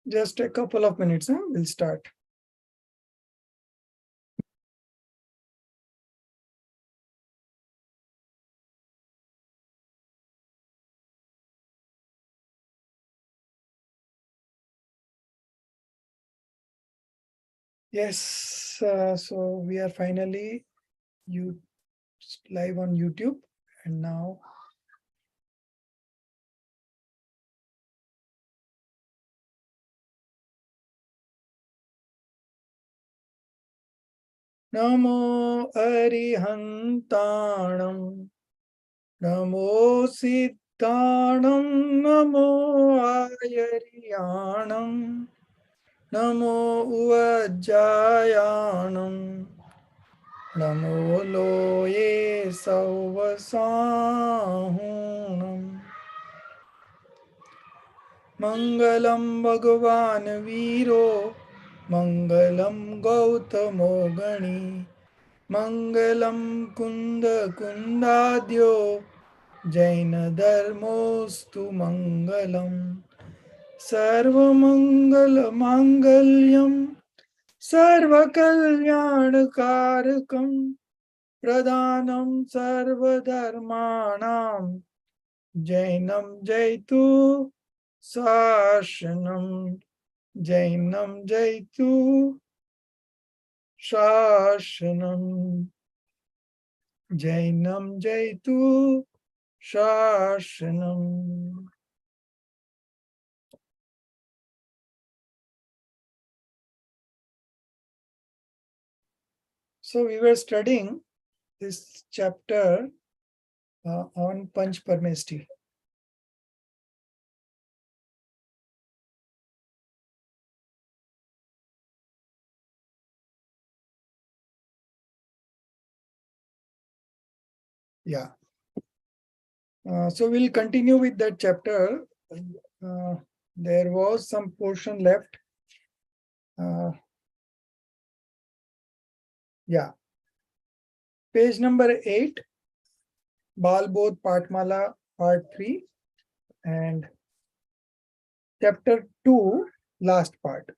Just a couple of minutes, we'll start. Yes, so we are finally live on YouTube, and now Namo Arihantanam, Namo Siddhanam, Namo Ayariyanam, Namo Uvajjayanam, Namo Loye Sauvasahunam. Mangalam Bhagavan Viro, Mangalam Gautamo Gani, Mangalam Kunda Kundadyo, Jaina Dharmostu Mangalam, Sarva Mangala Mangalyam, Sarva Kalyana Karakam, Pradhanam Sarva Dharmanam, Jainam Jaitu Sashanam, Jainam Jaitu Shashanam, Jainam Jaitu Shashanam. So we were studying this chapter on Panch Parmesti. Yeah. So we'll continue with that chapter. There was some portion left. Yeah. Page number 8, Balbodh Patmala, part 3, and chapter 2, last part.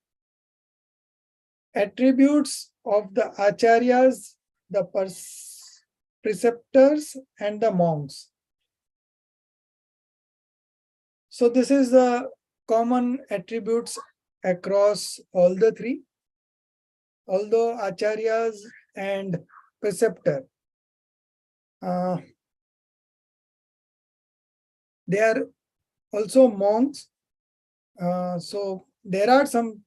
Attributes of the acharyas, the preceptors, and the monks. So this is the common attributes across all the three. Although acharyas and preceptor, they are also monks. So there are some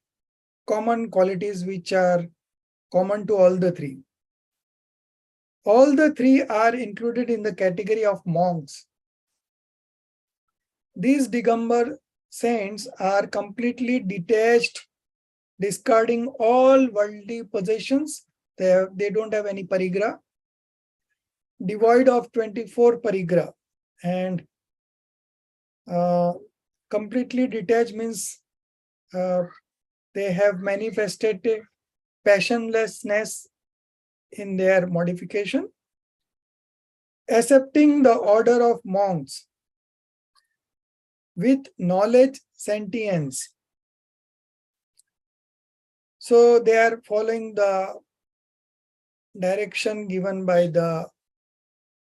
common qualities which are common to all the three. All the three are included in the category of monks. These Digambar saints are completely detached, discarding all worldly possessions. They don't have any parigra, devoid of 24 parigra, and completely detached means they have manifested passionlessness in their modification, accepting the order of monks with knowledge sentience. So they are following the direction given by the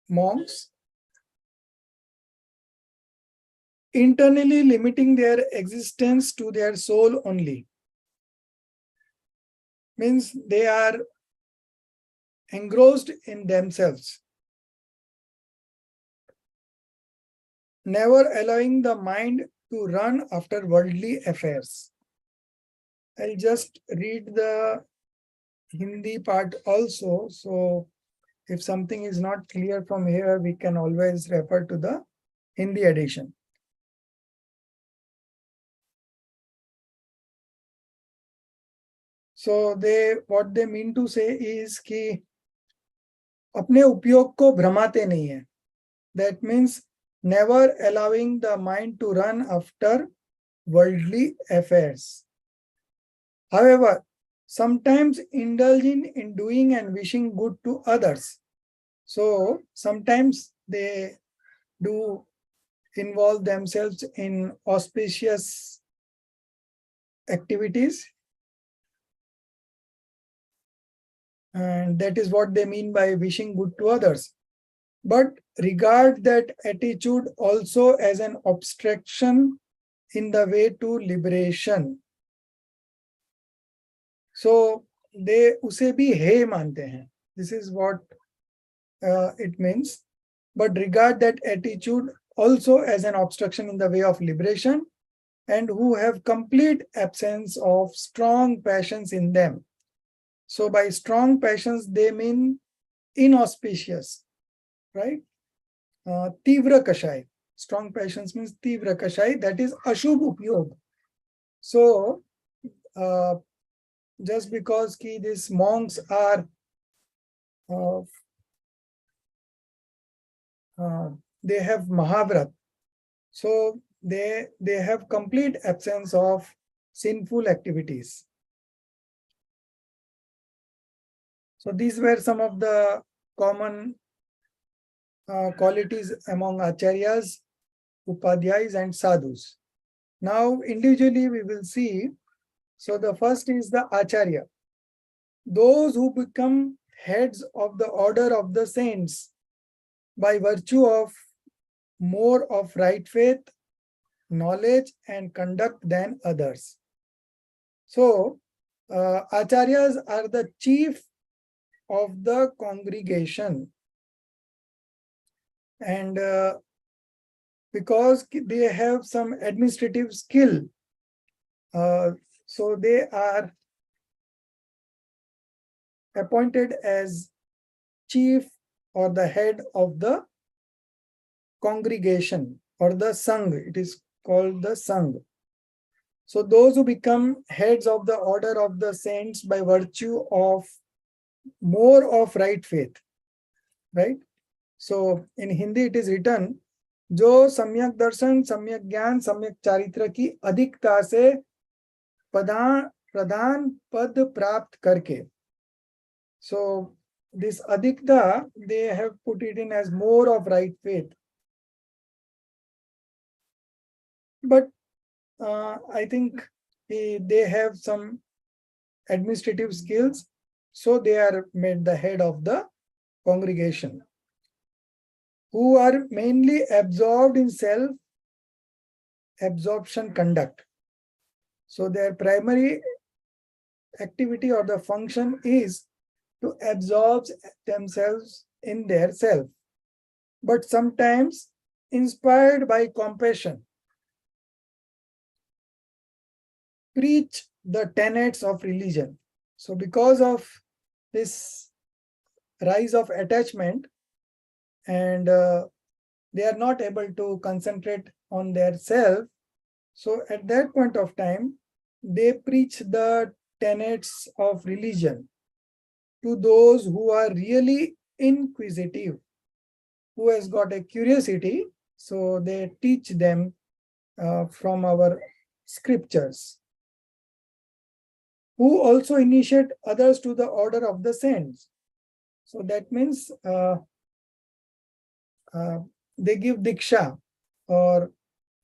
monks, internally limiting their existence to their soul only. Means they are engrossed in themselves, never allowing the mind to run after worldly affairs. I'll just read the Hindi part also. So if something is not clear from here, we can always refer to the Hindi edition. So what they mean to say is कि अपने उपयोग को भ्रमाते नहीं है. That means never allowing the mind to run after worldly affairs. However, sometimes indulging in doing and wishing good to others. So sometimes they do involve themselves in auspicious activities, and that is what they mean by wishing good to others, but regard that attitude also as an obstruction in the way to liberation. So they उसे भी हे मानते हैं. This is what it means. But regard that attitude also as an obstruction in the way of liberation, and who have complete absence of strong passions in them. So by strong passions, they mean inauspicious, right? Tivra kashai. Strong passions means tivra kashai, that is ashubh upyog. So just because these monks are they have Mahavrat, so they have complete absence of sinful activities. So these were some of the common qualities among acharyas, upadhyayas, and sadhus. Now individually we will see. So the first is the acharya. Those who become heads of the order of the saints by virtue of more of right faith, knowledge, and conduct than others. So acharyas are the chief of the congregation, and because they have some administrative skill, so they are appointed as chief or the head of the congregation or the Sangh. It is called the Sangh. So those who become heads of the order of the saints by virtue of more of right faith, right? So in Hindi it is written, जो सम्यक दर्शन, सम्यक ज्ञान, सम्यक चारित्र की अधिकता से प्रधान पद प्राप्त करके. So this adhikta, they have put it in as more of right faith. But I think they have some administrative skills, so they are made the head of the congregation, who are mainly absorbed in self-absorption conduct. So their primary activity or the function is to absorb themselves in their self, but sometimes inspired by compassion, preach the tenets of religion. So because of this rise of attachment, and they are not able to concentrate on their self, so at that point of time, they preach the tenets of religion to those who are really inquisitive, who has got a curiosity, so they teach them from our scriptures, who also initiate others to the order of the saints. So that means they give diksha, or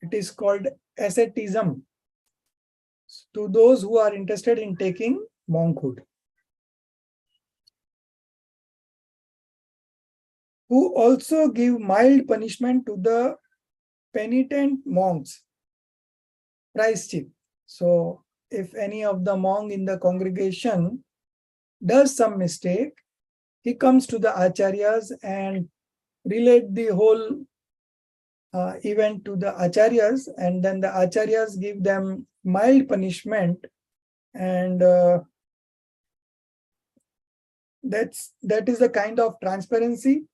it is called asceticism, to those who are interested in taking monkhood, who also give mild punishment to the penitent monks, praischit. So if any of the monk in the congregation does some mistake, he comes to the acharyas and relate the whole event to the acharyas, and then the acharyas give them mild punishment, and that is the kind of transparency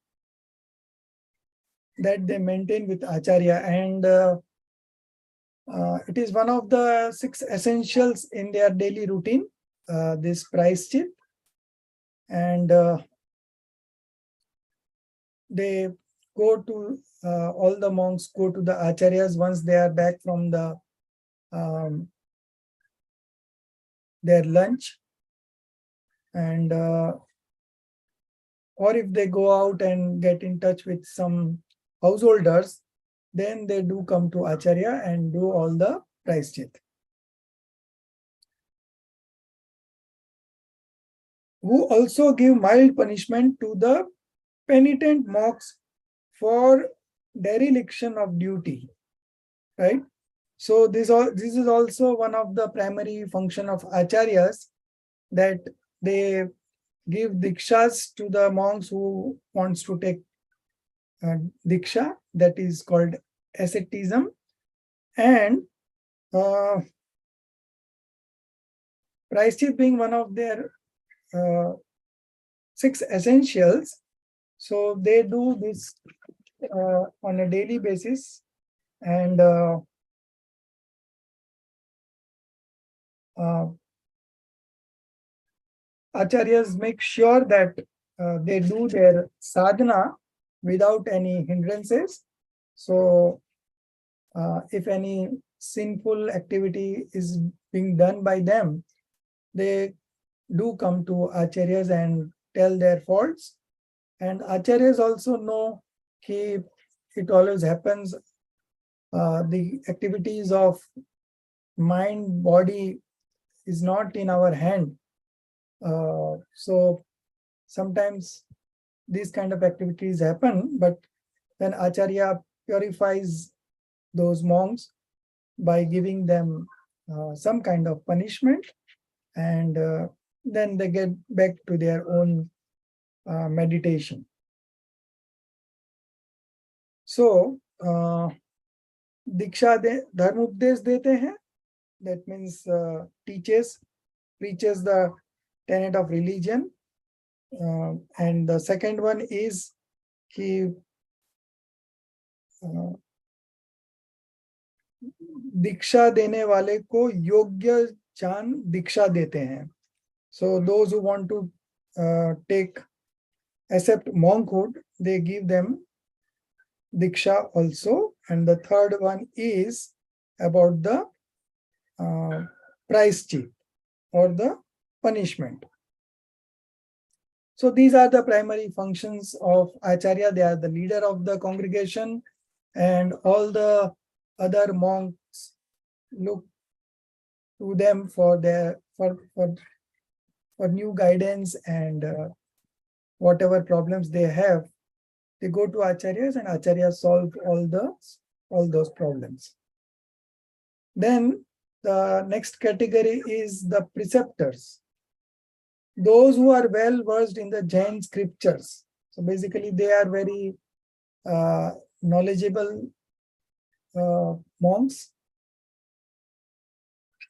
that they maintain with acharya, and it is one of the 6 essentials in their daily routine, this praischit, and they go to all the monks go to the acharyas once they are back from the their lunch, and or if they go out and get in touch with some householders, then they do come to acharya and do all the praischit. who also give mild punishment to the penitent monks for dereliction of duty, right? So this is also one of the primary function of acharyas, that they give dikshas to the monks who wants to take diksha, that is called asceticism, and praischit being one of their 6 essentials. So they do this on a daily basis, and acharyas make sure that they do their sadhana without any hindrances. So if any sinful activity is being done by them, they do come to acharyas and tell their faults. And acharyas also know that it always happens, the activities of mind, body is not in our hand. So sometimes these kind of activities happen, but then acharya purifies those monks by giving them some kind of punishment, and then they get back to their own meditation. So diksha dharma updesh dete hain, that means preaches the tenet of religion, and the second one is कि दीक्षा देने वाले को योग्य जान दीक्षा देते हैं. So those who want to accept monkhood, they give them diksha also. And the third one is about the praischit or the punishment. So these are the primary functions of acharya. They are the leader of the congregation, and all the other monks look to them for new guidance, and whatever problems they have, they go to acharyas, and acharyas solve all those problems. Then the next category is the preceptors, those who are well versed in the Jain scriptures. So basically they are very knowledgeable monks.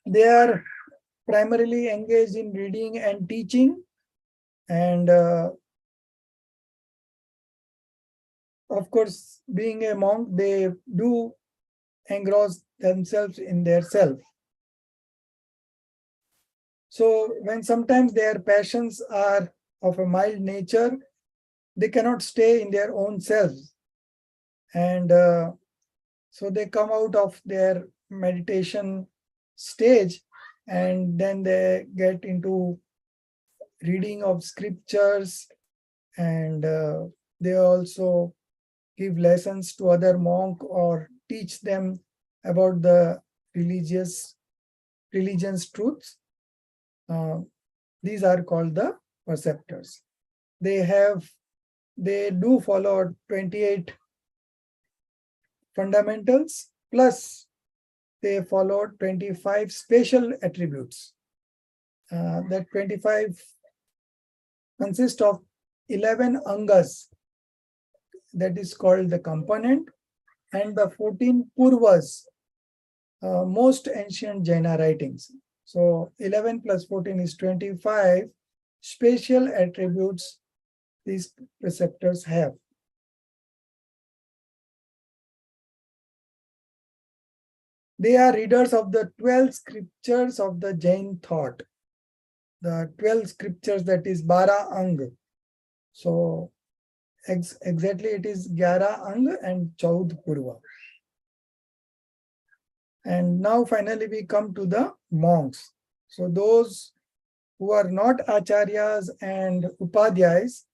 They are primarily engaged in reading and teaching, and of course, being a monk, they do engross themselves in their self. So when sometimes their passions are of a mild nature, they cannot stay in their own selves, and so they come out of their meditation stage, and then they get into reading of scriptures, and they also give lessons to other monk or teach them about the religion's truths. These are called the preceptors. They do follow 28 fundamentals, plus they follow 25 special attributes. That 25 consist of 11 angas, that is called the component, and the 14 purvas, most ancient Jaina writings. So 11 plus 14 is 25 special attributes these preceptors have. They are readers of the 12 scriptures of the Jain thought. The 12 scriptures, that is 12 ang. So exactly it is 11 ang and 14 purva. And now finally we come to the monks. So those who are not acharyas and upadhyayas,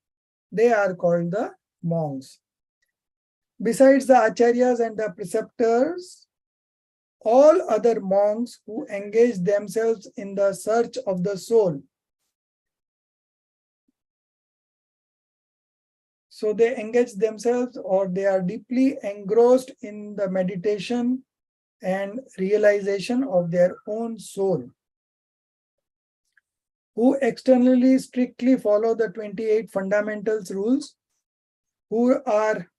they are called the monks. Besides the acharyas and the preceptors, all other monks who engage themselves in the search of the soul So they engage themselves, or they are deeply engrossed in the meditation and realization of their own soul, who externally strictly follow the 28 fundamentals rules, who are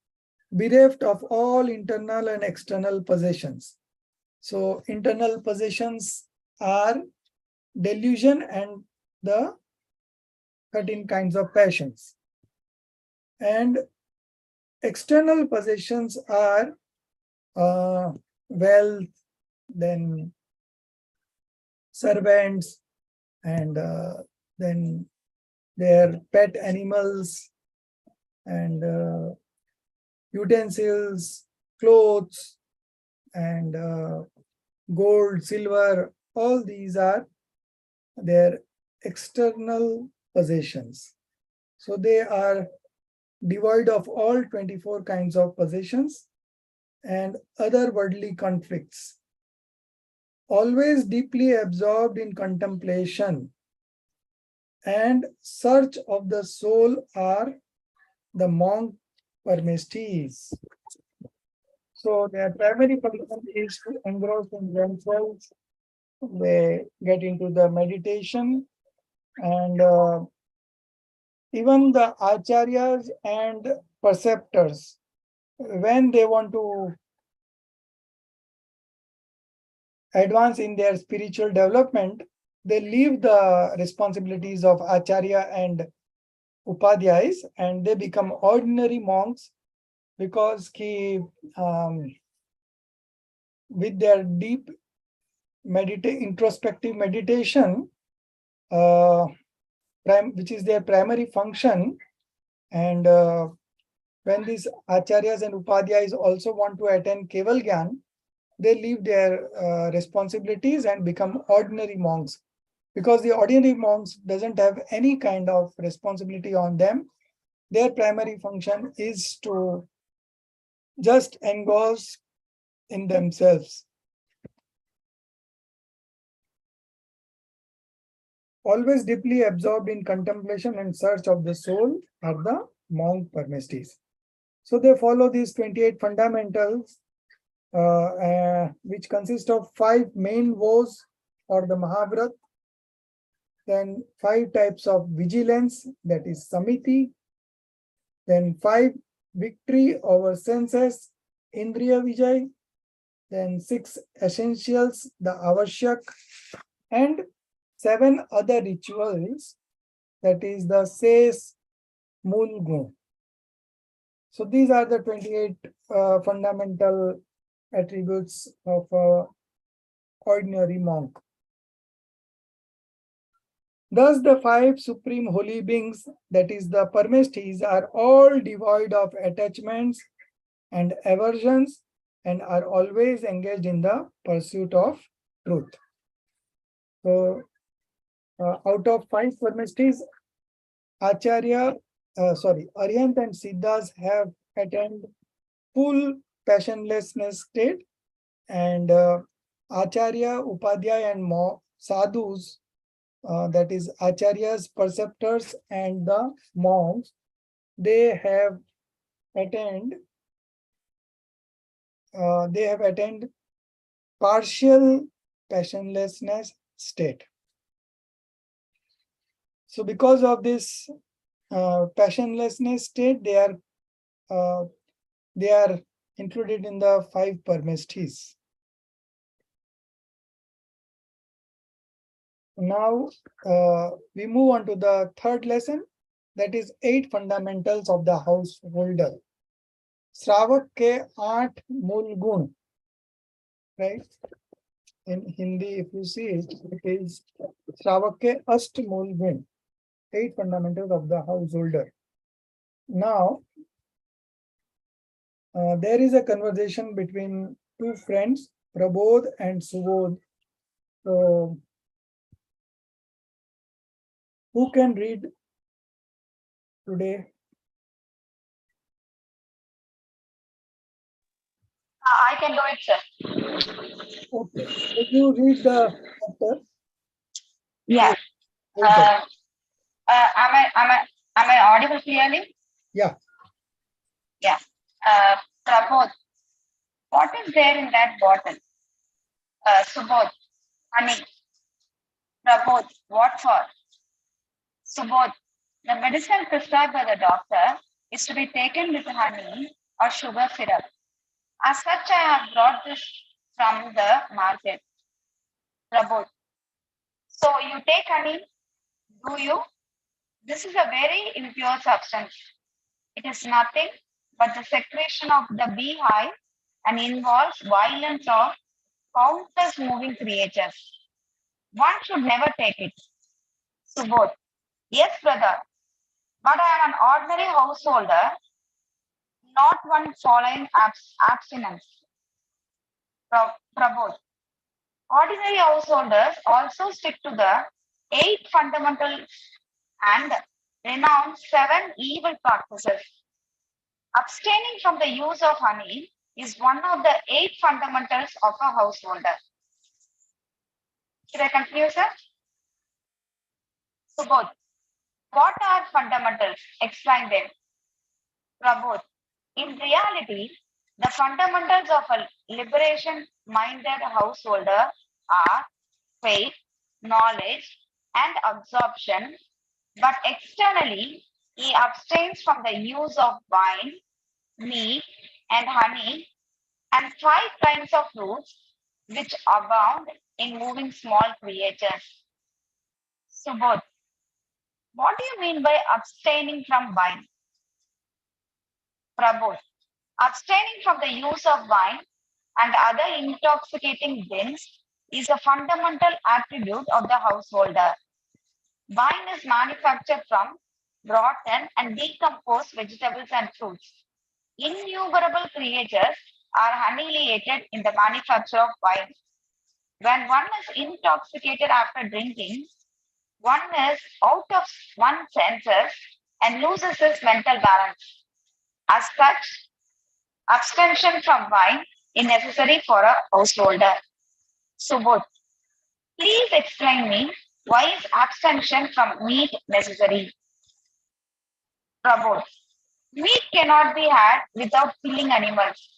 bereft of all internal and external possessions. So internal possessions are delusion and the 13 kinds of passions. And external possessions are wealth, then servants, and then their pet animals, and utensils, clothes, and gold, silver. All these are their external possessions. So they are devoid of all 24 kinds of possessions and other worldly conflicts, always deeply absorbed in contemplation and search of the soul, are the monk Parmestis. So their primary function is to engross in themselves. They get into the meditation, and even the acharyas and preceptors, when they want to advance in their spiritual development, they leave the responsibilities of acharya and upadhyayas and they become ordinary monks, because with their deep introspective meditation, which is their primary function, and when these acharyas and upadhyayas also want to attain keval gyan, they leave their responsibilities and become ordinary monks, because the ordinary monks doesn't have any kind of responsibility on them. Their primary function is to just engross in themselves. Always deeply absorbed in contemplation and search of the soul are the monk Parmestis. So they follow these 28 fundamentals, which consist of 5 main vows or the Mahavrat, then 5 types of vigilance, that is Samiti, then 5 victory over senses, Indriya Vijay, then 6 essentials, the Avashyak, and 7 other rituals, that is the Sem1Lec17. So these are the 28 fundamental attributes of an ordinary monk. Thus, the 5 supreme holy beings, that is the Parmestis, are all devoid of attachments and aversions and are always engaged in the pursuit of truth. So, out of 5 Parmestis, Arihant and Siddhas have attained full passionlessness state, and Acharya, Upadhyaya, and Sadhus, that is Acharyas, preceptors, and the monks, they have attained partial passionlessness state. So because of this passionlessness state, they are included in the 5 Parmestis. Now we move on to the third lesson, that is 8 fundamentals of the householder. Shravak ke 8 mool gun, right? In Hindi, if you see it, it is Shravak ke 8 mool gun, 8 fundamentals of the householder. Now, there is a conversation between 2 friends, Prabodh and Subodh. So, who can read today? I can do it, sir. Okay. Could you read the chapter? Yeah. Am I audible clearly? Yeah. Yeah. Prabodh, what is there in that bottle? Subodh, honey. Prabodh, what for? Subodh, the medicine prescribed by the doctor is to be taken with honey or sugar syrup. As such, I have brought this from the market. Prabodh, so you take honey, do you? This is a very impure substance. It is nothing but the secretion of the beehive and involves violence of countless moving creatures. One should never take it. Subodh, yes, brother, but I am an ordinary householder, not one following abstinence. Prabodh, ordinary householders also stick to the 8 fundamentals and renounce 7 evil practices. Abstaining from the use of honey is one of the 8 fundamentals of a householder. Should I continue, sir? Subodh, what are fundamentals? Explain them. Prabodh, in reality, the fundamentals of a liberation-minded householder are faith, knowledge, and absorption, but externally, he abstains from the use of wine, meat, and honey, and 5 kinds of fruits which abound in moving small creatures. Subodh, what do you mean by abstaining from wine? Prabodh, abstaining from the use of wine and other intoxicating drinks is a fundamental attribute of the householder. Wine is manufactured from rotten and decomposed vegetables and fruits. Innumerable creatures are annihilated in the manufacture of wine. When one is intoxicated after drinking, one is out of one's senses and loses his mental balance. As such, abstention from wine is necessary for a householder. Subodh, please explain me why is abstention from meat necessary? Prabodh, meat cannot be had without killing animals.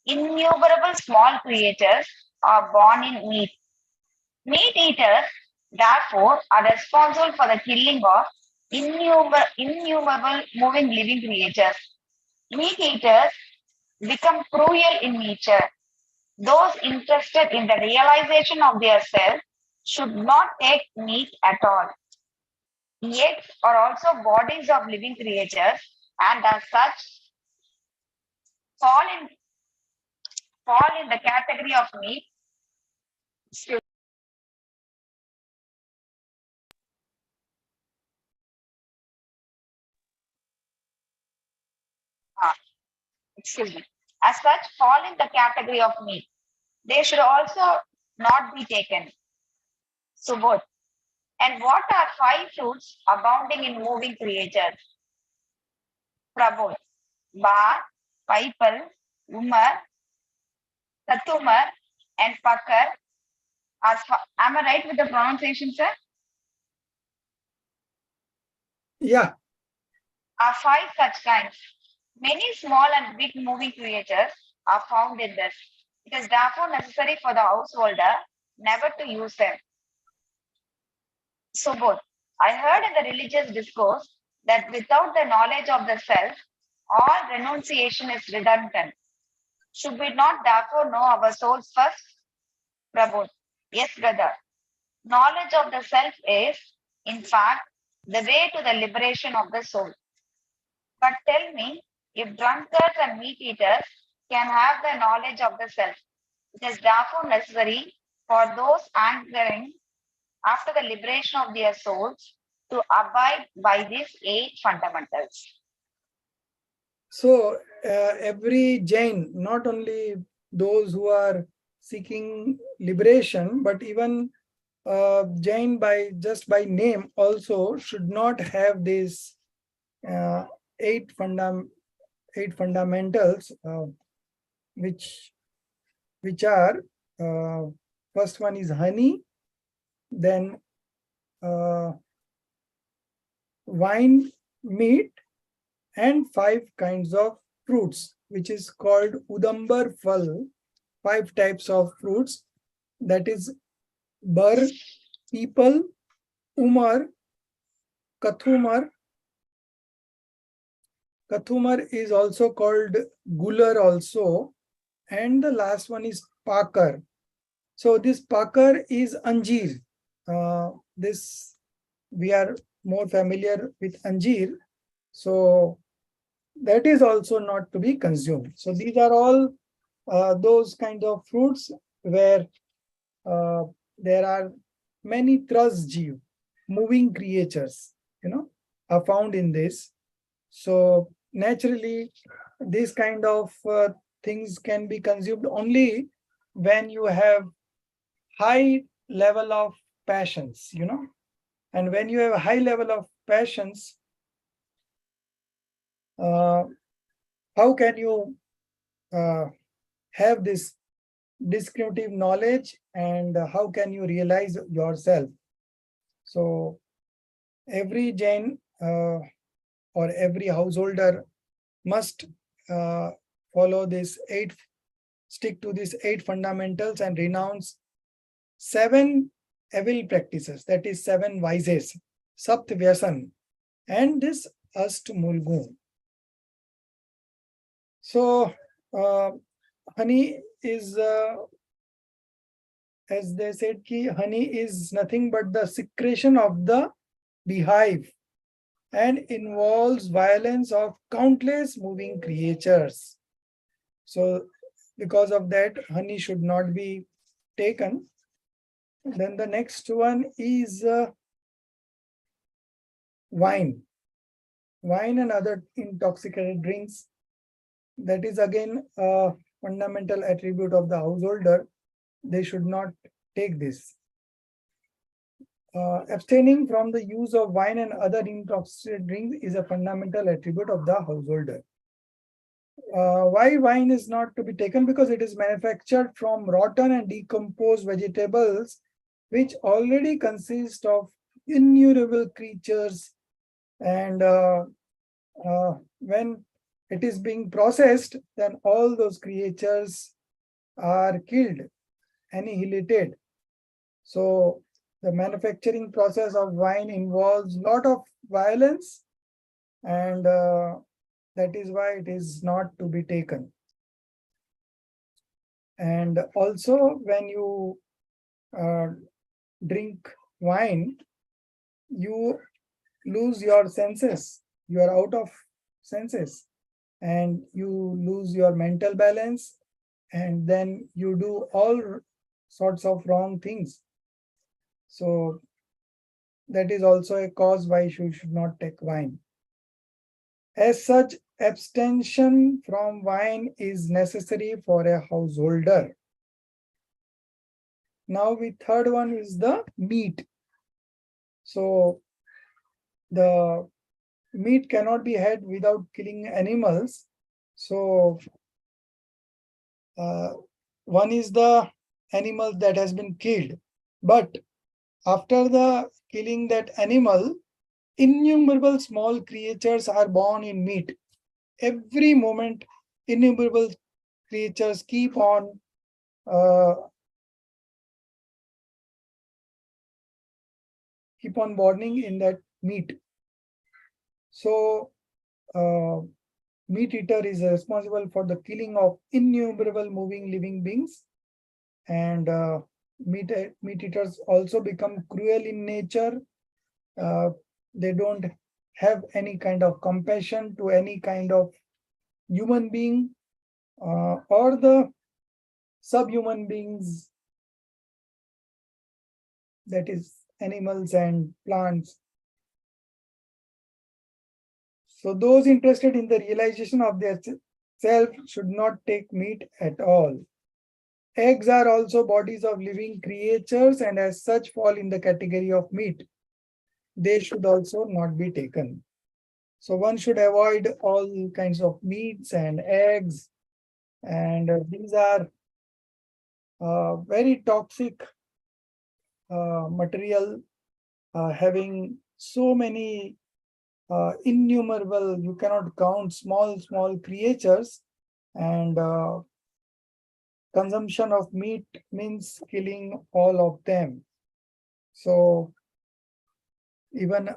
Innumerable small creatures are born in meat. Meat eaters, therefore, are responsible for the killing of innumerable moving living creatures. Meat eaters become cruel in nature. Those interested in the realization of their self should not take meat at all. Eggs are also bodies of living creatures and as such fall in, fall in the category of meat. Excuse me. As such, fall in the category of meat. They should also not be taken. Subodh. And what are 5 fruits abounding in moving creatures? Prabodh. Bar, Paipal, Umar, Tatumar, and Pakar. Am I right with the pronunciation, sir? Yeah. Are 5 such kinds. Many small and big moving creatures are found in this. It is therefore necessary for the householder never to use them. Subodh, I heard in the religious discourse that without the knowledge of the self, all renunciation is redundant. Should we not therefore know our souls first? Prabodh, yes, brother. Knowledge of the self is, in fact, the way to the liberation of the soul. But tell me, if drunkards and meat eaters can have the knowledge of the self, it is therefore necessary for those angering after the liberation of their souls to abide by these 8 fundamentals. So every Jain, not only those who are seeking liberation, but even Jain just by name also should not have these 8 fundamentals, which are first one is honey, then wine, meat, and 5 kinds of fruits, which is called Udambar Phal, 5 types of fruits, that is Bar, People, Umar, Kathumar. Kathumar is also called Gular also. And the last one is Pakar. So this Pakar is Anjeer. This we are more familiar with Anjeer. So that is also not to be consumed. So these are all those kind of fruits where there are many trasjiv, moving creatures, are found in this. So naturally, this kind of things can be consumed only when you have high level of passions, and when you have a high level of passions, how can you have this discriminative knowledge, and how can you realize yourself? So every Jain or every householder must follow stick to these 8 fundamentals and renounce 7 evil practices, that is 7 vices, Sapt Vyasan, and this Ast Mulgun. So honey is, as they said, honey is nothing but the secretion of the beehive and involves violence of countless moving creatures. So because of that, honey should not be taken. Then the next one is wine. Wine and other intoxicating drinks. That is again a fundamental attribute of the householder. They should not take this. Abstaining from the use of wine and other intoxicating drinks is a fundamental attribute of the householder. Why wine is not to be taken? Because it is manufactured from rotten and decomposed vegetables, which already consist of innumerable creatures, and when it is being processed, then all those creatures are killed, annihilated. So the manufacturing process of wine involves a lot of violence, and that is why it is not to be taken. And also, when you drink wine, you lose your senses. You are out of senses, and you lose your mental balance, and then you do all sorts of wrong things. So that is also a cause why you should not take wine. As such, abstention from wine is necessary for a householder. Now the third one is the meat. So the meat cannot be had without killing animals. So one is the animal that has been killed, but after the killing that animal, innumerable small creatures are born in meat. Every moment, innumerable creatures keep on borning in that meat. So meat eater is responsible for the killing of innumerable moving living beings, and meat eaters also become cruel in nature. They don't have any kind of compassion to any kind of human being or the subhuman beings, that is animals and plants. So those interested in the realization of their self should not take meat at all. Eggs are also bodies of living creatures, and as such fall in the category of meat. They should also not be taken. So one should avoid all kinds of meats and eggs, and these are very toxic material, having so many innumerable, you cannot count small creatures, and consumption of meat means killing all of them. So even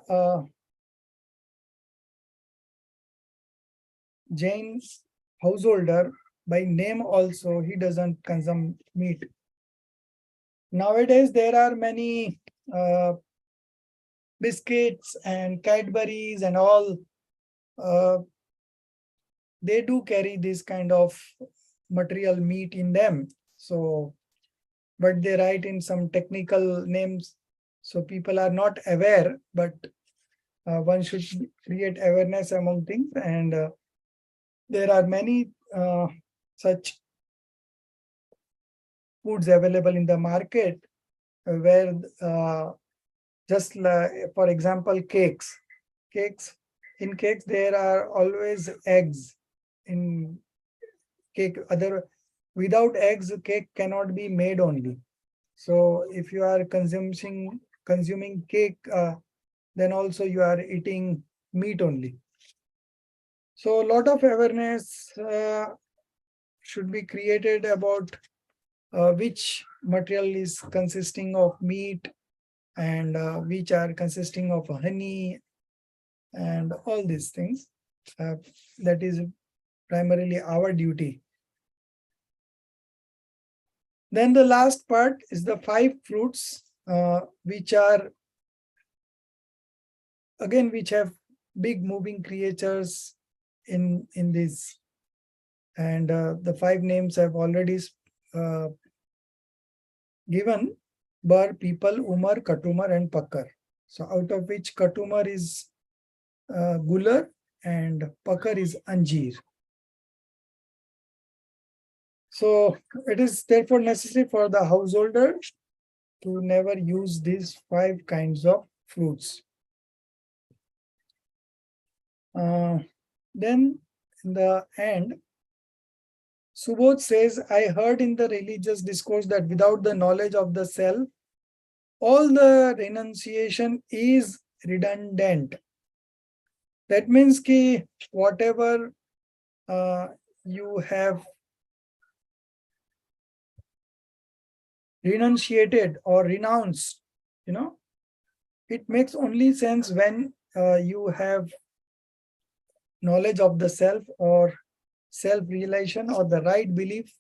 Jain's householder by name also, he doesn't consume meat. Nowadays there are many biscuits and Cadbury's and all, they do carry this kind of material meat in them. So, but they write in some technical names, so people are not aware, but one should create awareness among things. And there are many such foods available in the market where just for example, cakes. In cakes, there are always eggs in cake. Without eggs, cake cannot be made only. So if you are consuming cake, then also you are eating meat only. So a lot of awareness should be created about which material is consisting of meat, and which are consisting of honey, and all these things. That is primarily our duty. Then the last part is the 5 fruits, which are again, which have big moving creatures in this. And the 5 names I've already given: Bar, People, Umar, Katumar, and Pakkar. So out of which Katumar is Gular and Pakkar is Anjeer. So it is therefore necessary for the householder to never use these 5 kinds of fruits. Then in the end, Subodh says, I heard in the religious discourse that without the knowledge of the self, all the renunciation is redundant. That means ki whatever you have renunciated or renounced, it makes only sense when you have knowledge of the self, or self-realization, or the right belief.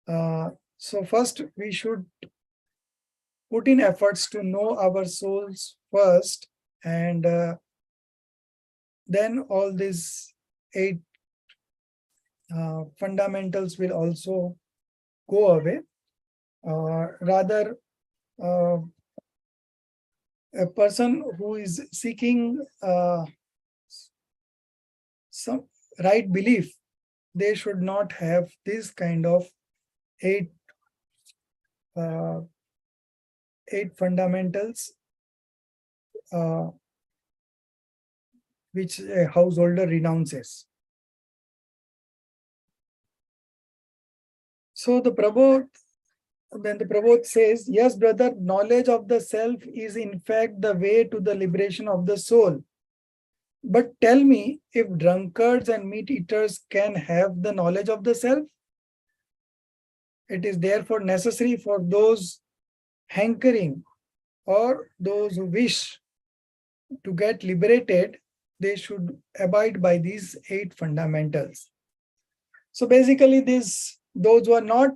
So first we should put in efforts to know our souls first, and then all these 8 fundamentals will also go away. Rather, a person who is seeking some right belief, they should not have this kind of 8 fundamentals which a householder renounces. So the Prabodh says, yes, brother, knowledge of the self is in fact the way to the liberation of the soul. But tell me, if drunkards and meat eaters can have the knowledge of the self, it is therefore necessary for those hankering or those who wish to get liberated, they should abide by these 8 fundamentals. So basically, those who are not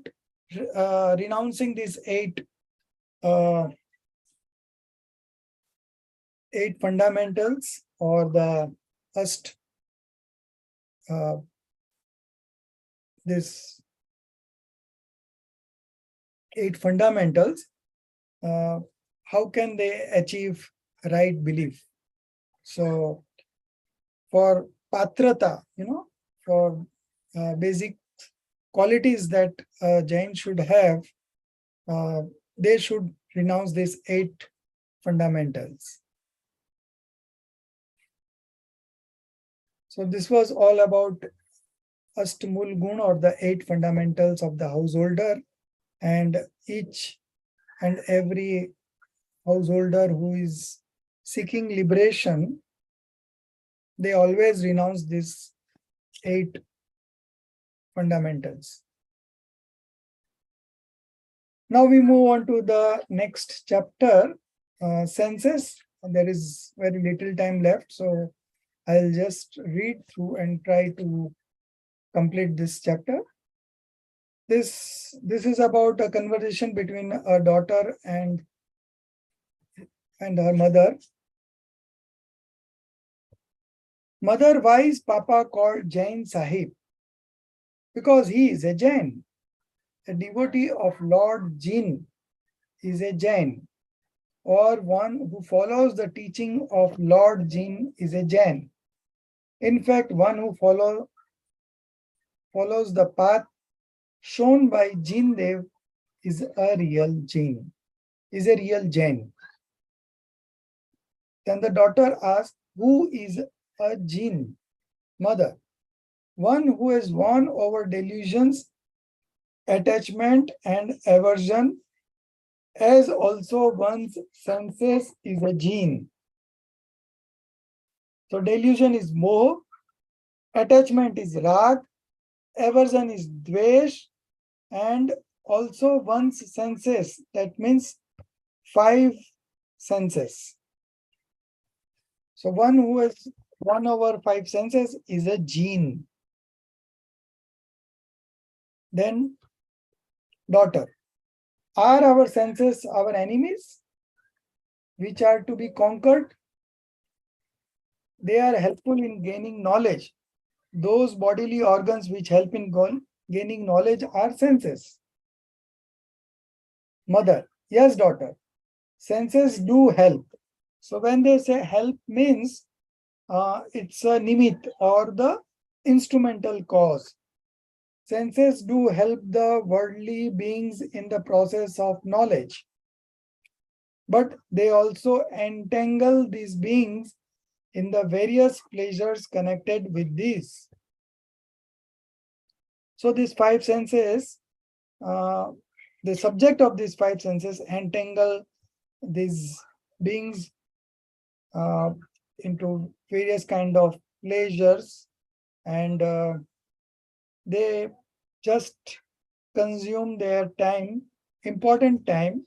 renouncing these 8 fundamentals, or the first this 8 fundamentals, how can they achieve right belief? So for patrata, for basic qualities that Jain should have, they should renounce these 8 fundamentals. So this was all about Ashtamul Gun, or the 8 fundamentals of the householder, and each and every householder who is seeking liberation they always renounce these 8 fundamentals. Now we move on to the next chapter, senses. There is very little time left, so I'll just read through and try to complete this chapter. This is about a conversation between a daughter and her mother. Mother, why is Papa called Jain Sahib? Because he is a Jain. A devotee of Lord Jin is a Jain, or one who follows the teaching of Lord Jin is a Jain. In fact, one who follows the path shown by Jin Dev is a real Jain. Then the daughter asks, who is a Jin? Mother, one who has won over delusions, attachment and aversion, as also one's senses is a Jin. So delusion is moh, attachment is rag, aversion is dvesh, and also one's senses, that means 5 senses. So one who has 1 over 5 senses is a Jin. Then daughter, are our senses our enemies, which are to be conquered? They are helpful in gaining knowledge. Those bodily organs which help in gaining knowledge are senses. Mother, yes daughter, senses do help. So when they say help means it's a nimit or the instrumental cause. Senses do help the worldly beings in the process of knowledge, but they also entangle these beings in the various pleasures connected with these. So these 5 senses, the subject of these 5 senses entangle these beings into various kind of pleasures, and they just consume their time, important time,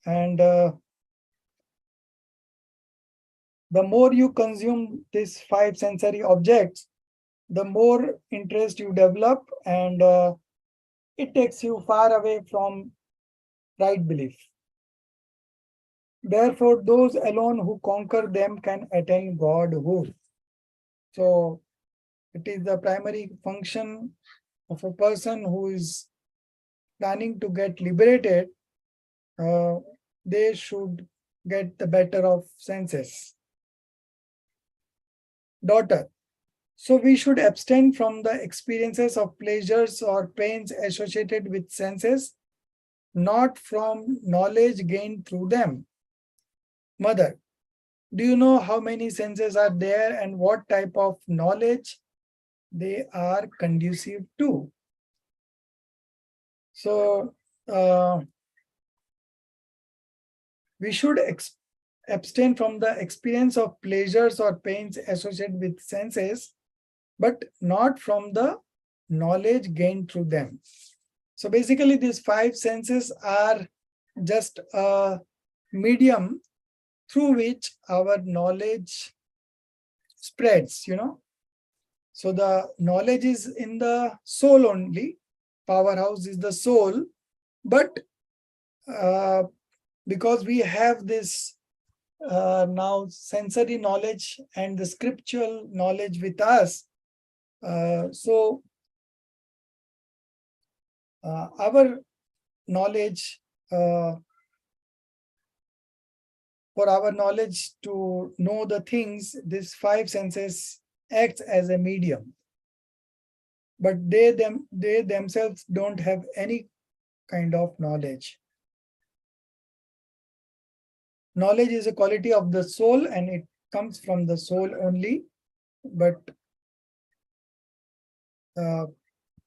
and the more you consume these 5 sensory objects, the more interest you develop, and it takes you far away from right belief. Therefore, those alone who conquer them can attain Godhood. So it is the primary function of a person who is planning to get liberated. They should get the better of senses. Daughter, so we should abstain from the experiences of pleasures or pains associated with senses, not from knowledge gained through them. Mother, do you know how many senses are there and what type of knowledge they are conducive to? So we should abstain from the experience of pleasures or pains associated with senses, but not from the knowledge gained through them. So basically these 5 senses are just a medium through which our knowledge spreads, So the knowledge is in the soul only. Powerhouse is the soul, but because we have this now sensory knowledge and the scriptural knowledge with us, so our knowledge, for our knowledge to know the things, these 5 senses acts as a medium, but they themselves don't have any kind of knowledge. Knowledge is a quality of the soul and it comes from the soul only, but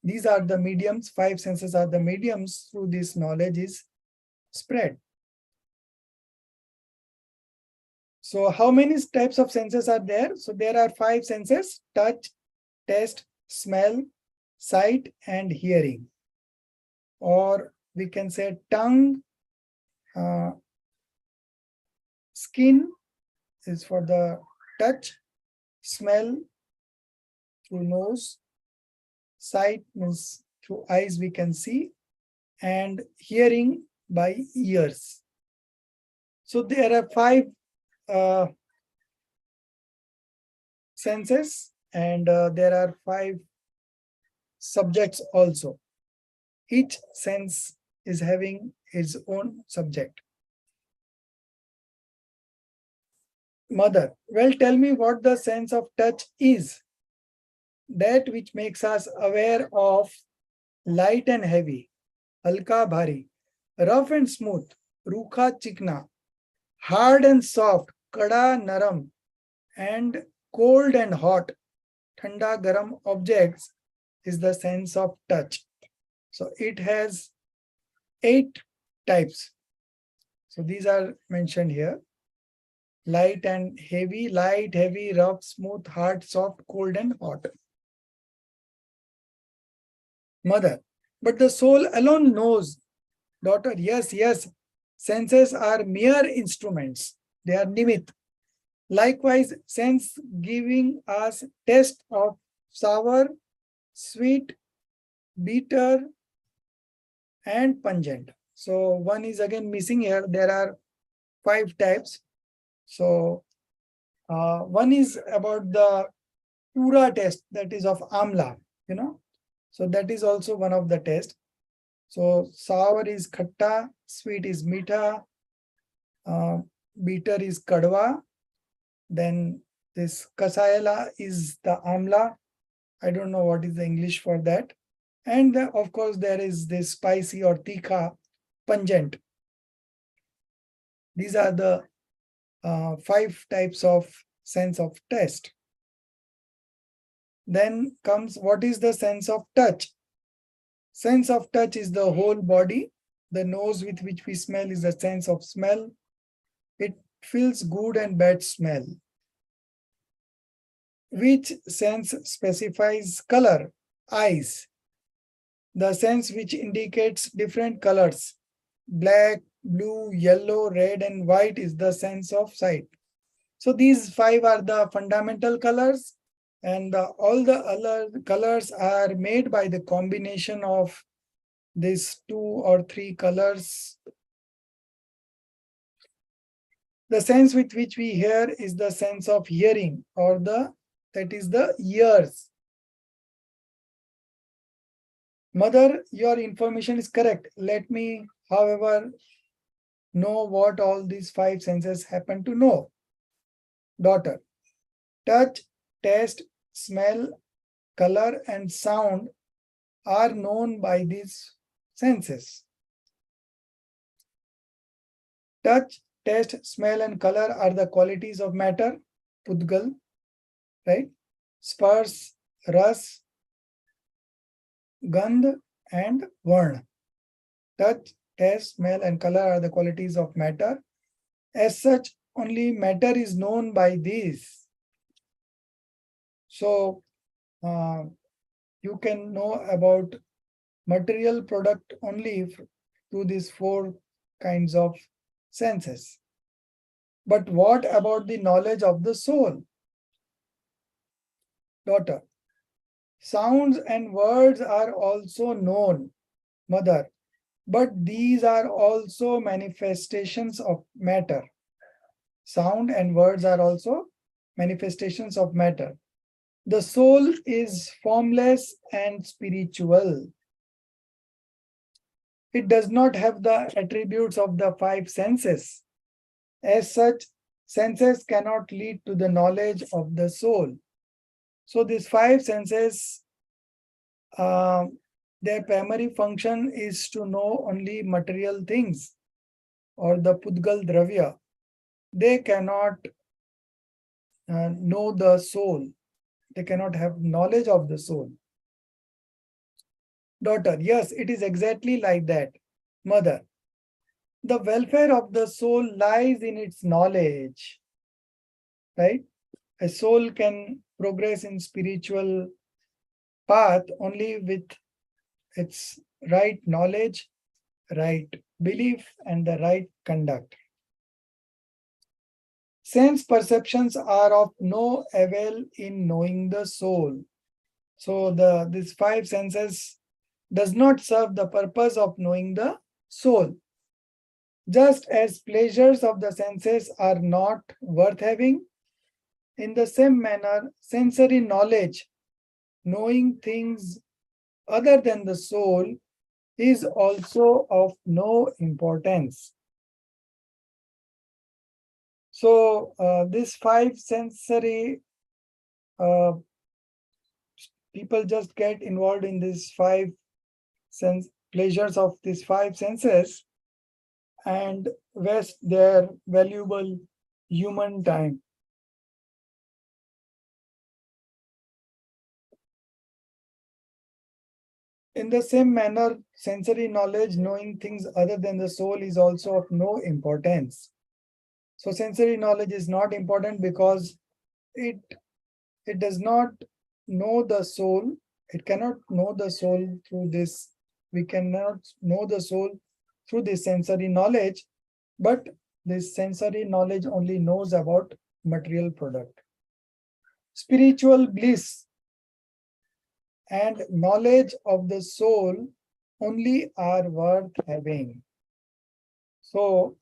these are the mediums, 5 senses are the mediums through this knowledge is spread. So how many types of senses are there? So there are 5 senses: touch, taste, smell, sight, and hearing. Or we can say tongue, skin is for the touch, smell through nose, sight means through eyes we can see, and hearing by ears. So there are 5 senses, and there are 5 subjects also. Each sense is having its own subject. Mother, well, tell me what the sense of touch is. That which makes us aware of light and heavy, halka bhari, rough and smooth, rukha chikna, hard and soft, kada naram, and cold and hot, thanda garam objects is the sense of touch. So it has 8 types. So these are mentioned here: light and heavy, light, heavy, rough, smooth, hard, soft, cold, and hot. Mother, but the soul alone knows. Daughter, yes, yes. Senses are mere instruments. They are nimit. Likewise, sense giving us taste of sour, sweet, bitter, and pungent. So one is again missing here. There are 5 types. So one is about the pura test, that is of amla, So that is also one of the tests. So sour is khatta, sweet is mitha, bitter is kadwa. Then this kasayala is the amla. I don't know what is the English for that. And of course, there is this spicy or tikha, pungent. These are the 5 types of sense of taste. Then comes, what is the sense of touch? Sense of touch is the whole body. The nose with which we smell is the sense of smell. It feels good and bad smell. Which sense specifies color? Eyes. The sense which indicates different colors, black, blue, yellow, red, and white, is the sense of sight. So these 5 are the fundamental colors, and all the other colors are made by the combination of these 2 or 3 colors. The sense with which we hear is the sense of hearing, or that is the ears. Mother, your information is correct. Let me, however, know what all these 5 senses happen to know. Daughter, touch, taste, smell, color, and sound are known by these senses. Touch, taste, smell, and color are the qualities of matter, pudgal, right? Spars, ras, gandh, and varna. Touch, taste, smell, and color are the qualities of matter. As such, only matter is known by these. So, you can know about material product only through these 4 kinds of senses. But what about the knowledge of the soul? Daughter, sounds and words are also known, mother, but these are also manifestations of matter. Sound and words are also manifestations of matter. The soul is formless and spiritual. It does not have the attributes of the 5 senses. As such, senses cannot lead to the knowledge of the soul. So these 5 senses, their primary function is to know only material things, or the pudgal dravya. They cannot know the soul. They cannot have knowledge of the soul. Daughter, yes, it is exactly like that. Mother, the welfare of the soul lies in its knowledge. right? A soul can progress in spiritual path only with its right knowledge, right belief, and the right conduct. Sense perceptions are of no avail in knowing the soul. So these five senses does not serve the purpose of knowing the soul. Just as pleasures of the senses are not worth having, in the same manner, sensory knowledge, knowing things other than the soul, is also of no importance. So these five sensory people just get involved in these five pleasures of these five senses and waste their valuable human time. In the same manner, sensory knowledge, knowing things other than the soul, is also of no importance. So sensory knowledge is not important because it does not know the soul. It cannot know the soul through this. We cannot know the soul through this sensory knowledge, but this sensory knowledge only knows about material product. Spiritual bliss and knowledge of the soul only are worth having. So,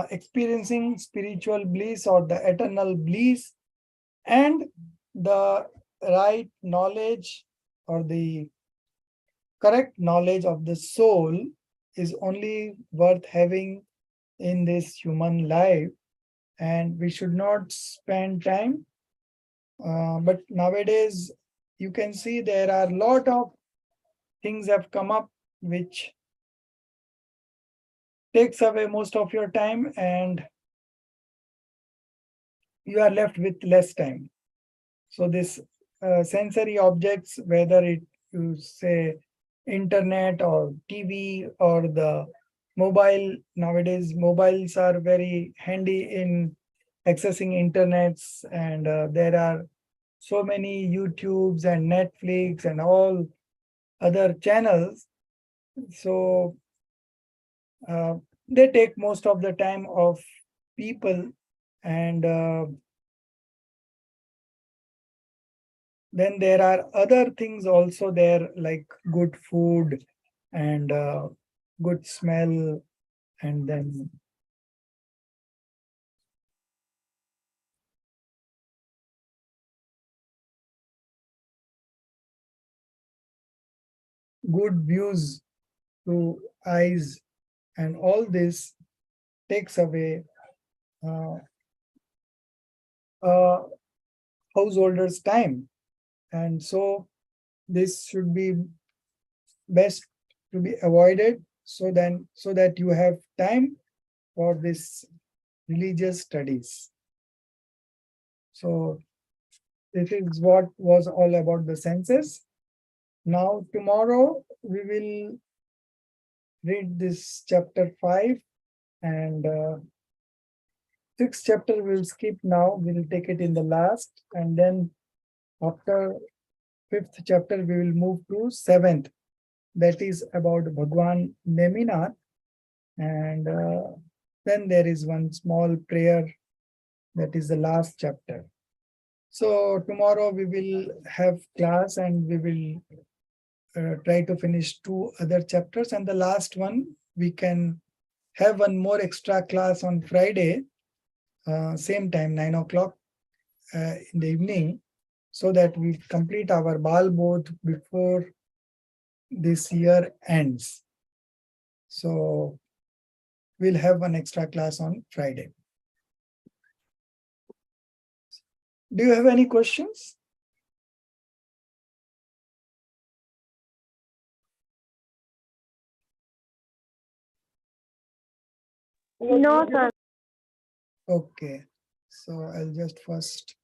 experiencing spiritual bliss or the eternal bliss and the right knowledge or the correct knowledge of the soul is only worth having in this human life, and we should not spend time. But nowadays, you can see there are a lot of things have come up which takes away most of your time, and you are left with less time. So this sensory objects, whether it you say internet or TV or the mobile, nowadays mobiles are very handy in accessing internets, and there are so many YouTubes and Netflix and all other channels. So they take most of the time of people, and then there are other things also there, like good food and good smell, and then good views to eyes, and all this takes away uh, a householder's time. And so this should be best to be avoided, so that you have time for this religious studies. So this is what was all about the senses. Now tomorrow we will read this chapter 5, and 6th chapter we'll skip now. We'll take it in the last, and then after 5th chapter we will move to 7th. That is about Bhagwan Neminath, and then there is one small prayer. That is the last chapter. So tomorrow we will have class, and we will try to finish 2 other chapters, and the last one we can have one more extra class on Friday, same time 9 o'clock in the evening, so that we complete our Bal Bodh before this year ends. So we'll have one extra class on Friday. Do you have any questions? No, sir. Okay, so I'll just first